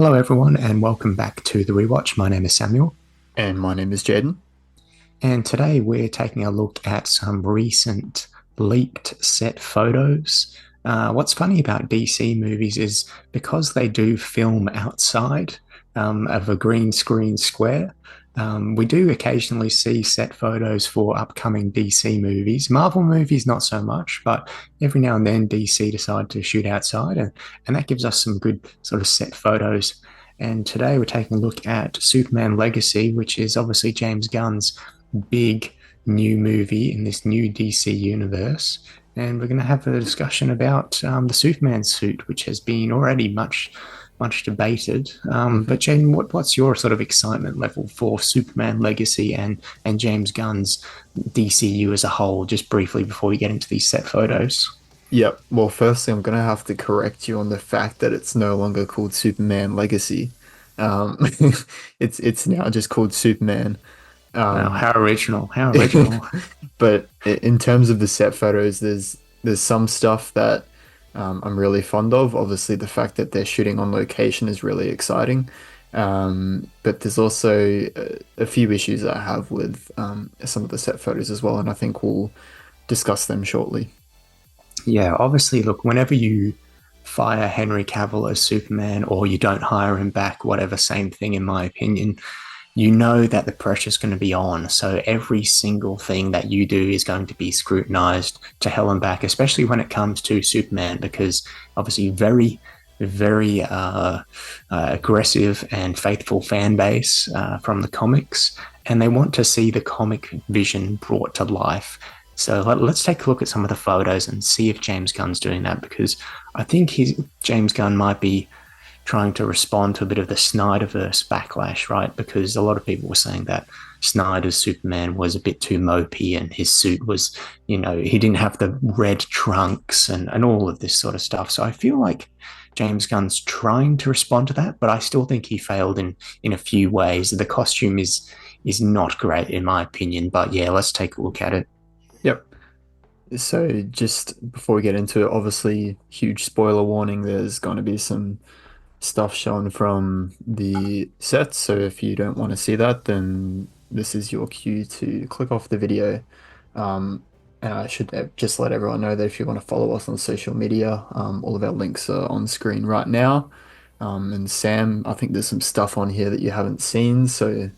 Hello, everyone, and welcome back to the Rewatch. My name is Samuel, And my name is Jayden. and today we're taking a look at some recent leaked set photos. What's funny about DC movies is because they do film outside of a green screen square, we do occasionally see set photos for upcoming DC movies. Marvel movies, not so much, but every now and then DC decide to shoot outside, and that gives us some good sort of set photos. And today we're taking a look at Superman Legacy, which is obviously James Gunn's big new movie in this new DC universe. And we're going to have a discussion about the Superman suit, which has been already much debated. But Jane, what's your sort of excitement level for Superman Legacy and James Gunn's DCU as a whole? Just briefly before we get into these set photos. Yep. Well, firstly, I'm gonna have to correct you on the fact that it's no longer called Superman Legacy. Um, it's now just called Superman. Wow, Um, how original! How original! but in terms of the set photos, there's some stuff that I'm really fond of. Obviously, the fact that they're shooting on location is really exciting. But there's also a few issues that I have with some of the set photos as well, and I think we'll discuss them shortly. Yeah, obviously, look, whenever you fire Henry Cavill as Superman or you don't hire him back, whatever, same thing in my opinion, you know that the pressure's going to be on. So every single thing that you do is going to be scrutinized to hell and back, especially when it comes to Superman, because obviously very aggressive and faithful fan base from the comics, and they want to see the comic vision brought to life. So let's take a look at some of the photos and see if James Gunn's doing that, because I think James Gunn might be trying to respond to a bit of the Snyderverse backlash, right? Because a lot of people were saying that Snyder's Superman was a bit too mopey and his suit was, he didn't have the red trunks and all of this sort of stuff. So I feel like James Gunn's trying to respond to that, but I still think he failed in a few ways. The costume is not great in my opinion, but yeah, let's take a look at it. Yep. So just before we get into it, obviously, huge spoiler warning. There's going to be some stuff shown from the sets. So if you don't want to see that, then this is your cue to click off the video. Um, and I should just let everyone know that if you want to follow us on social media, all of our links are on screen right now. And Sam, I think there's some stuff on here that you haven't seen, so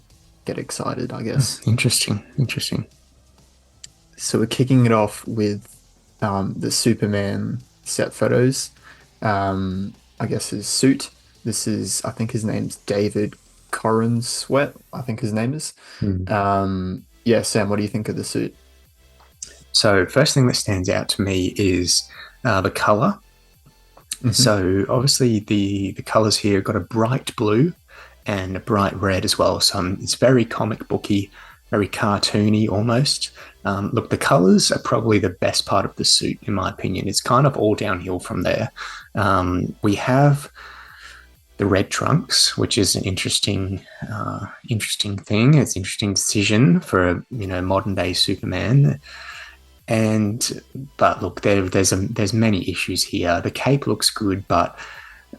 get excited, I guess. Interesting, interesting. So we're kicking it off with the Superman set photos. I guess his suit. This is, I think his name's David Corrin Sweat, I think his name is. Hmm. Yeah, Sam, what do you think of the suit? So first thing that stands out to me is the color. Hmm. So obviously the colors here got a bright blue and a bright red as well. So it's very comic booky, very cartoony almost. Look, the colors are probably the best part of the suit in my opinion. It's kind of all downhill from there. We have the red trunks, which is an interesting thing. It's an interesting decision for a modern day Superman. And but look, there's many issues here. The cape looks good, but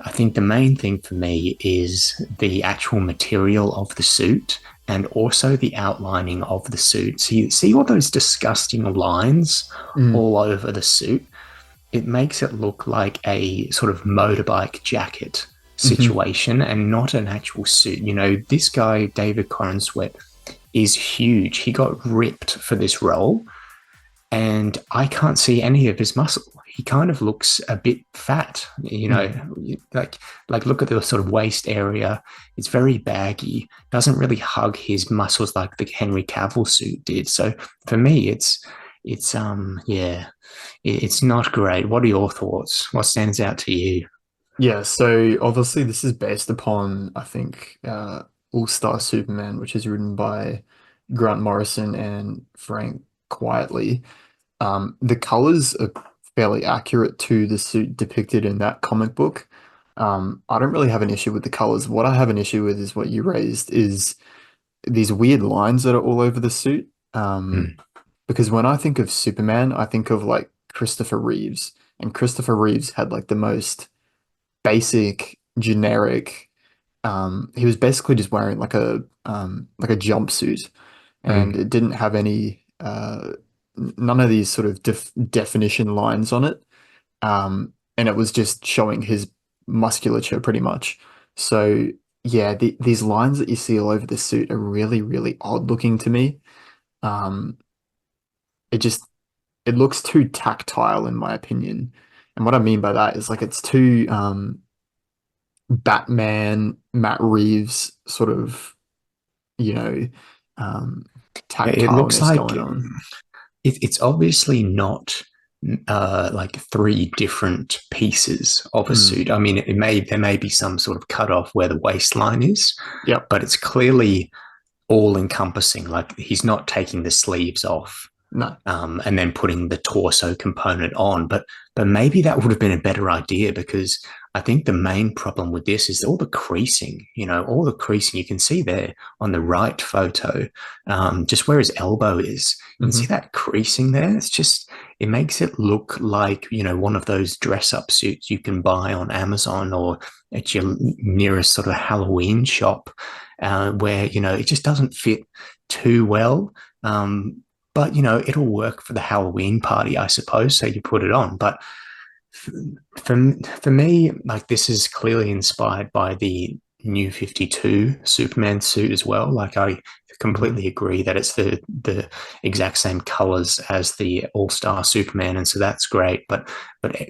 I think the main thing for me is the actual material of the suit and also the outlining of the suit. So you see all those disgusting lines Mm, all over the suit. It makes it look like a sort of motorbike jacket hmm. situation and not an actual suit. This guy, David Cornsweet, is huge. He got ripped for this role and I can't see any of his muscle. He kind of looks a bit fat, Mm. like look at the sort of waist area. It's very baggy, doesn't really hug his muscles like the Henry Cavill suit did. So for me, it's not great. What are your thoughts? What stands out to you? Yeah, so obviously this is based upon, I think, All-Star Superman, which is written by Grant Morrison and Frank Quietly. The colors are fairly accurate to the suit depicted in that comic book. I don't really have an issue with the colors. What I have an issue with is what you raised is these weird lines that are all over the suit. Hmm. Because when I think of Superman, I think of like Christopher Reeves, and Christopher Reeves had like the most basic, generic, he was basically just wearing like a jumpsuit, and Mm. it didn't have any none of these sort of definition lines on it. And it was just showing his musculature pretty much. So yeah, these lines that you see all over the suit are really, really odd looking to me. Um, it just it looks too tactile in my opinion. And what I mean by that is like it's too Batman, Matt Reeves sort of, you know, um, It looks tactileness like going on. it's obviously not like three different pieces of a Mm, suit. I mean, there may be some sort of cutoff where the waistline is, yep. but it's clearly all encompassing. Like he's not taking the sleeves off No. and then putting the torso component on. But maybe that would have been a better idea because I think the main problem with this is all the creasing. You know, all the creasing you can see there on the right photo, just where his elbow is. You can see Hmm. that creasing there. It's just it makes it look like one of those dress up suits you can buy on Amazon or at your nearest sort of Halloween shop, where it just doesn't fit too well. But it'll work for the Halloween party, I suppose. So you put it on. But for me, like this is clearly inspired by the New 52 Superman suit as well. Like I Hmm. completely agree that it's the exact same colors as the All Star Superman, and so that's great. But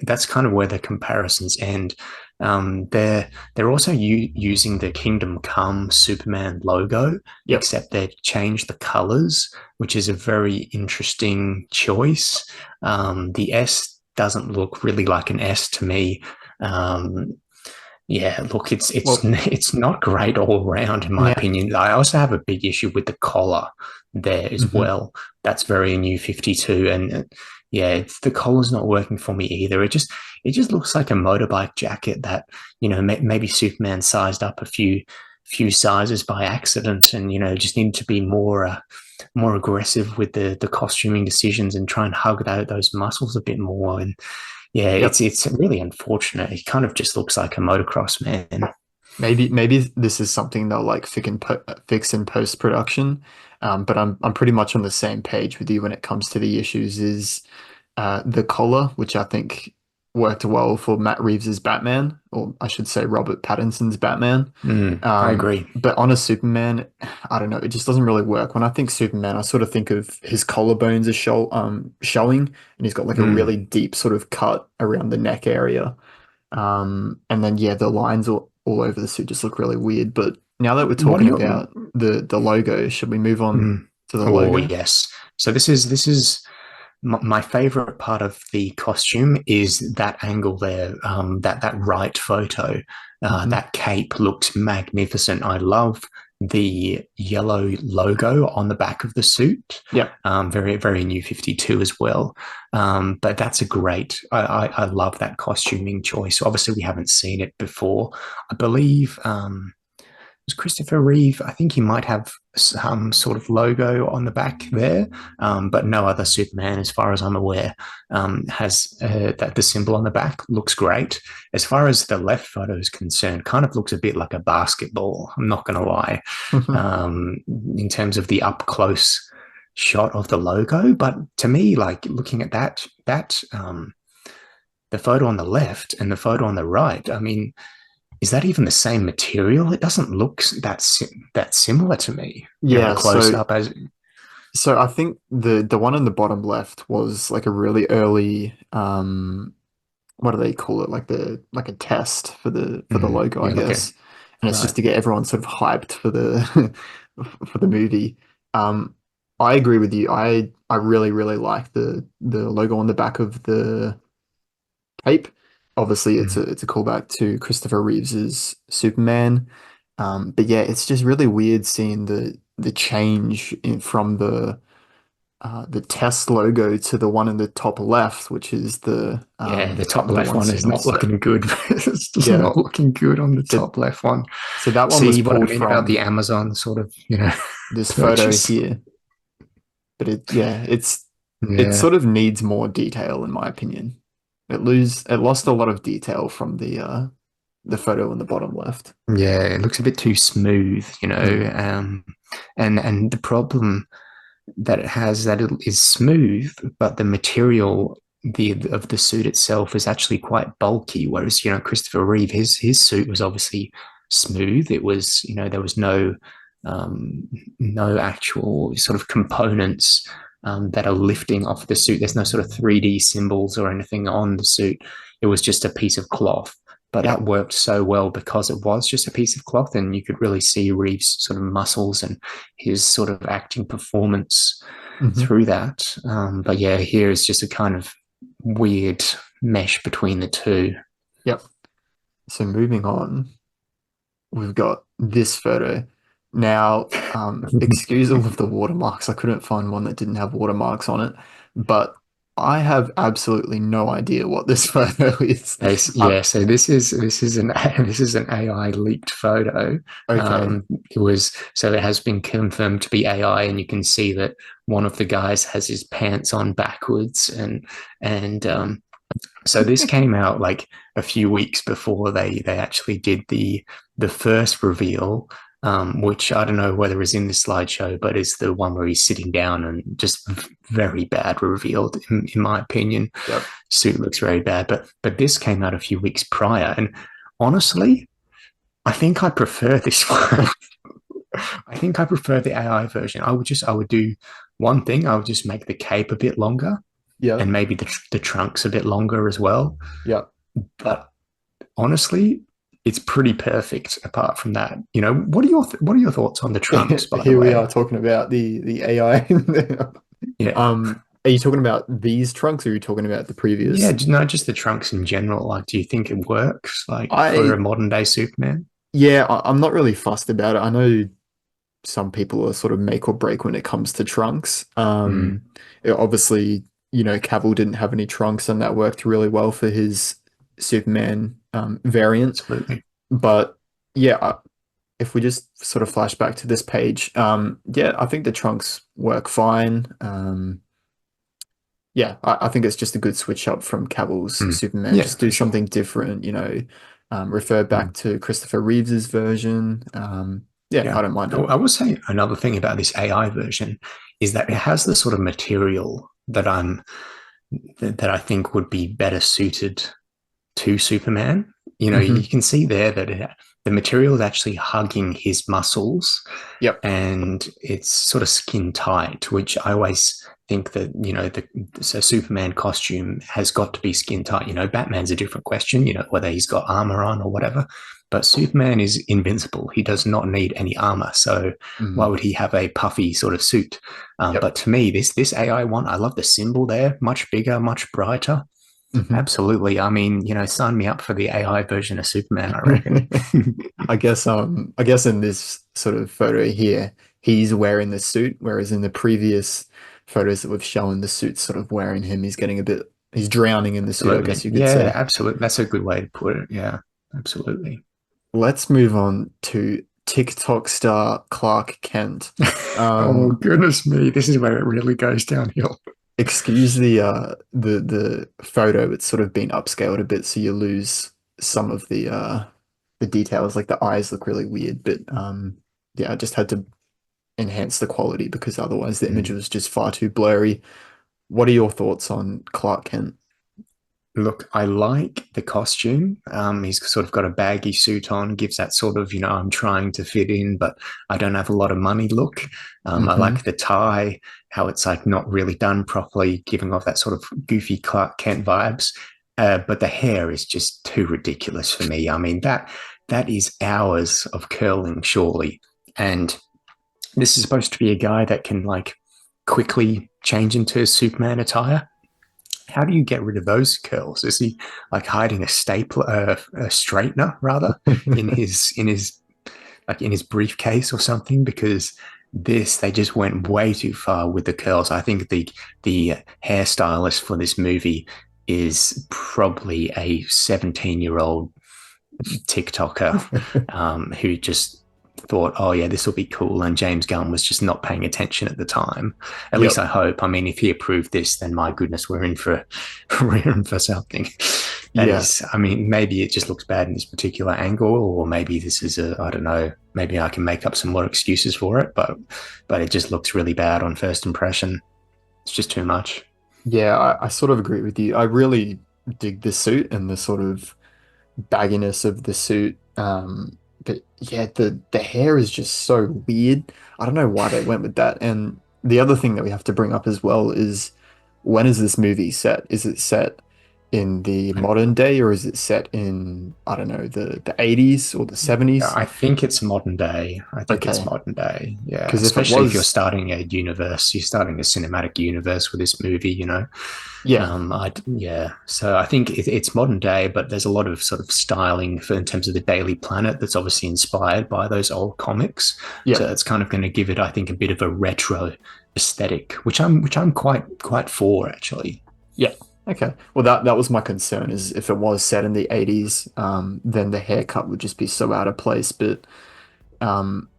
that's kind of where the comparisons end. They're also using the Kingdom Come Superman logo, Yep. except they've changed the colors, which is a very interesting choice. The S doesn't look really like an S to me. Um, yeah, look, Well, it's not great all around in my now. opinion. I also have a big issue with the collar there as Hmm. well. That's very New 52, and yeah, the collar's not working for me either. It just looks like a motorbike jacket that maybe Superman sized up a few sizes by accident, and just needed to be more aggressive with the costuming decisions and try and hug those muscles a bit more. And yeah, it's Yep. it's really unfortunate. He kind of just looks like a motocross man. Maybe this is something they'll like fix in post production. But I'm pretty much on the same page with you when it comes to the issues. Is the collar, which I think worked well for Matt Reeves's Batman, or I should say Robert Pattinson's Batman. I agree. But on a Superman, I don't know, it just doesn't really work. When I think Superman, I sort of think of his collarbones as showing, and he's got like a Mm. really deep sort of cut around the neck area. And then yeah, the lines all over the suit just look really weird. But now that we're What are talking your about the logo, should we move on mm. to the Oh logo? yes. So this is my favorite part of the costume is that angle there, that right photo. Hmm. That cape looks magnificent. I love the yellow logo on the back of the suit. Yep. Very, very New 52 as well. But that's a great, I love that costuming choice. Obviously, we haven't seen it before. I believe was Christopher Reeve. I think he might have some sort of logo on the back there, but no other Superman, as far as I'm aware, has that the symbol on the back looks great. As far as the left photo is concerned, kind of looks a bit like a basketball. I'm not going to lie, um, in terms of the up close shot of the logo. But to me, like looking at that the photo on the left and the photo on the right, I mean, is that even the same material? It doesn't look that similar to me. Yeah, Close so up as. so I think the one on the bottom left was like a really early what do they call it? Like a test for the logo, I Yeah, look at guess. And it's right. just to get everyone sort of hyped for the for the movie. Um, I agree with you. I really really like the logo on the back of the cape. Obviously, Mm. it's a callback to Christopher Reeves's Superman. But yeah, it's just really weird seeing the change from the test logo to the one in the top left, which is Yeah, the top the left one one seen is on not set. looking good. It's just Yeah. not looking good on the So top left one. so that one was See what I pulled mean about the from Amazon sort of, this photo purchase? here, but it Yeah. sort of needs more detail in my opinion. It lost a lot of detail from the photo on the bottom left. Yeah, it looks a bit too smooth, Mm. and the problem that it has that it is smooth, but the material of the suit itself is actually quite bulky. Whereas Christopher Reeve, his suit was obviously smooth. It was there was no actual sort of components that are lifting off the suit. There's no sort of 3D symbols or anything on the suit. It was just a piece of cloth. But Yeah. that worked so well because it was just a piece of cloth, and you could really see Reeves' sort of muscles and his sort of acting performance Hmm. through that. But yeah, here is just a kind of weird mesh between the two. Yep. So moving on, we've got this photo. Now, excuse all of the watermarks. I couldn't find one that didn't have watermarks on it, but I have absolutely no idea what this photo is. Yeah, so this is an this is an AI leaked photo. Okay. It was so it has been confirmed to be AI, and you can see that one of the guys has his pants on backwards, and so this came out like a few weeks before they actually did the first reveal, which I don't know whether is in the slideshow, but is the one where he's sitting down and just very bad revealed in my opinion. Yep. Suit looks very bad, but this came out a few weeks prior, and honestly, I think I prefer this one. I think I prefer the AI version. I would do one thing. I would just make the cape a bit longer Yeah. and maybe the trunks a bit longer as well. Yeah. But honestly, it's pretty perfect. Apart from that, what are your thoughts on the trunks? By the Here we are way, talking about the AI. yeah, Are you talking about these trunks or are you talking about the yeah, previous? no, just the trunks in general. Like, do you think it works like for a I modern day Superman? Yeah, I'm not really fussed about it. I know some people are sort of make or break when it comes to trunks. Mm, Obviously, Cavill didn't have any trunks, and that worked really well for his Superman variant. absolutely. But yeah, if we just sort of flash back to this page, yeah, I think the trunks work fine. Yeah, I think it's just a good switch up from Cavill's Mm, Superman. yeah, Just do for sure. something different, refer back Mm, to Christopher Reeves's version. Yeah, yeah. I don't mind it. I will say another thing about this AI version is that it has the sort of material that I think would be better suited to Superman. You Hmm. can see there that the material is actually hugging his muscles, Yep. and it's sort of skin tight, which I always think that so Superman costume has got to be skin tight. Batman's a different question, whether he's got armor on or whatever, but Superman is invincible. He does not need any armor, so why Mm. would he have a puffy sort of suit? Yep. But to me, this AI one, I love the symbol there, much bigger, much brighter. Hmm. Absolutely. I mean, sign me up for the AI version of Superman, I reckon. I guess in this sort of photo here, he's wearing the suit, whereas in the previous photos that we've shown, the suit's sort of wearing him. He's drowning in the suit, I guess Absolutely. you could Yeah, say. absolutely. That's a good way to put it. Yeah, absolutely. Let's move on to TikTok star Clark Kent. Oh, Um, goodness me. This is where it really goes downhill. excuse the photo. It's sort of been upscaled a bit, so you lose some of the details. Like the eyes look really weird, but yeah, I just had to enhance the quality because otherwise the image Mm. was just far too blurry. What are your thoughts on Clark Kent? Look, I like the costume. He's sort of got a baggy suit on, gives that sort of, I'm trying to fit in, but I don't have a lot of money look. I Hmm. like the tie, how it's like not really done properly, giving off that sort of goofy Clark Kent vibes. But the hair is just too ridiculous for me. I mean, that is hours of curling, surely. And this is supposed to be a guy that can like quickly change into Superman attire. How do you get rid of those curls? Is he like hiding a stapler, a straightener rather, in his like in his briefcase or something? Because they just went way too far with the curls. I think the hairstylist for this movie is probably a 17-year-old TikToker who just thought, oh yeah, this will be cool, and James Gunn was just not paying attention at the time. At least Yep. I hope. I mean, if he approved this, then my goodness, we're in for we're in for something. That Yeah. is, I mean, maybe it just looks bad in this particular angle, or maybe this is I don't know, maybe I can make up some more excuses for it, but it just looks really bad on first impression. It's just too much. Yeah, I sort of agree with you. I really dig the suit and the sort of bagginess of the suit. But yeah, the hair is just so weird. I don't know why they went with that. And the other thing that we have to bring up as well is when is this movie set? Is it set in the modern day or is it set in, I don't know, the 80s or the 70s? I think it's modern day. I think it's Okay. modern day. Yeah, Because if it especially if you're was, starting a universe, you're starting a cinematic universe with this movie. yeah, Yeah. So I think it's modern day, but there's a lot of sort of styling for in terms of the Daily Planet that's obviously inspired by those old comics. yeah. So it's kind of going to give it, I think, a bit of a retro aesthetic, which I'm quite for actually. Yeah. Okay. Well, that was my concern is if it was set in the 80s, then the haircut would just be so out of place. But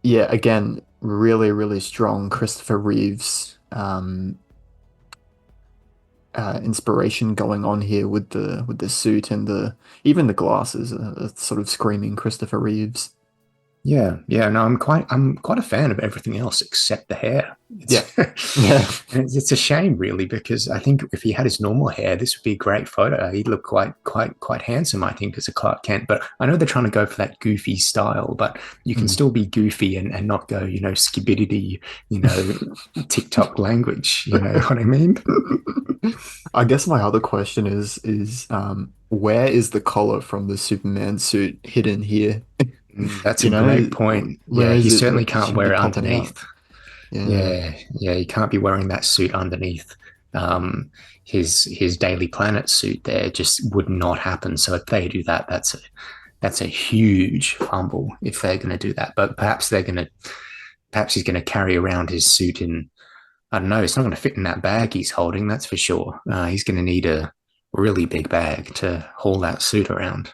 yeah, again, really, really strong Christopher Reeves inspiration going on here with the suit and the even the glasses are sort of screaming Christopher Reeves. Yeah. No, I'm quite a fan of everything else except the hair. Yeah. It's Yeah. it's a shame really because I think if he had his normal hair, this would be a great photo. He'd look quite handsome, I think, as a Clark Kent. But I know they're trying to go for that goofy style, but you can Mm. still be goofy and not go, skibidity, TikTok language. You know what I mean? I guess my other question is where is the collar from the Superman suit hidden here? That's a You know, great point. where Yeah, he is it certainly that can't should be wear it popping underneath. out? Yeah. Yeah, you can't be wearing that suit underneath. Um, his Daily Planet suit there just would not happen. So if they do that, that's a huge fumble if they're going to do that. But perhaps he's going to carry around his suit in. I don't know. It's not going to fit in that bag he's holding. That's for sure. He's going to need a really big bag to haul that suit around.